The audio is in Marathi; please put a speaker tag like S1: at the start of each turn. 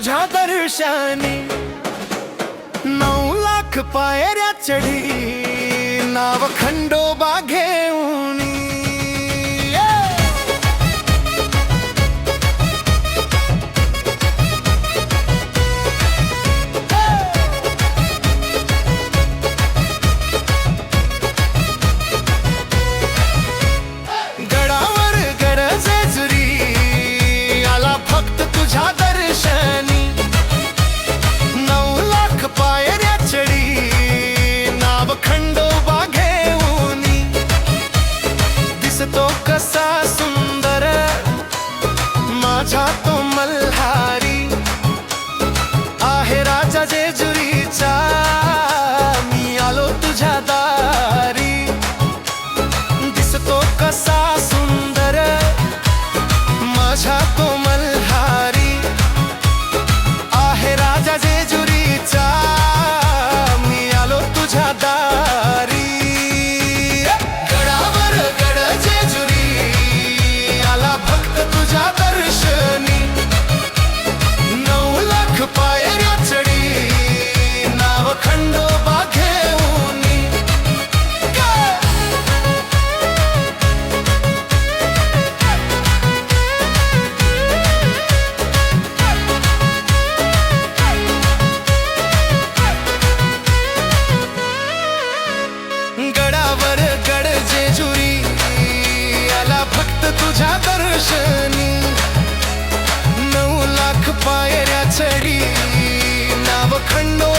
S1: तुझ्या दर्शनी 9 लाख पायऱ्या चढी नाव खंडोबा घेऊन गडावर गरजे जुरी आला फक्त तुझ्या दर्शनी 9 लाख पायऱ्या चढी नाव खंडोबा घेऊन दिसतो कसा सुंदर माझा तो मल्हारी आहे राजा जेजुरीचा मी आलो तुझ्या दारी दिसतो कसा सुंदर माझा तो मल्हारी आहे राजा जेजुरीचा मी आलो तुझ्या दारी गडावर गड जेजुरी आला फक्त तुझ्या दर्शनी 9 लाख पायऱ्या चढी नाव खंडोबा घेऊन गडावर गड जेजुरी आला फक्त तुझ्या दर्शनी 9 लाख पायऱ्या चढी नाव खंडोबा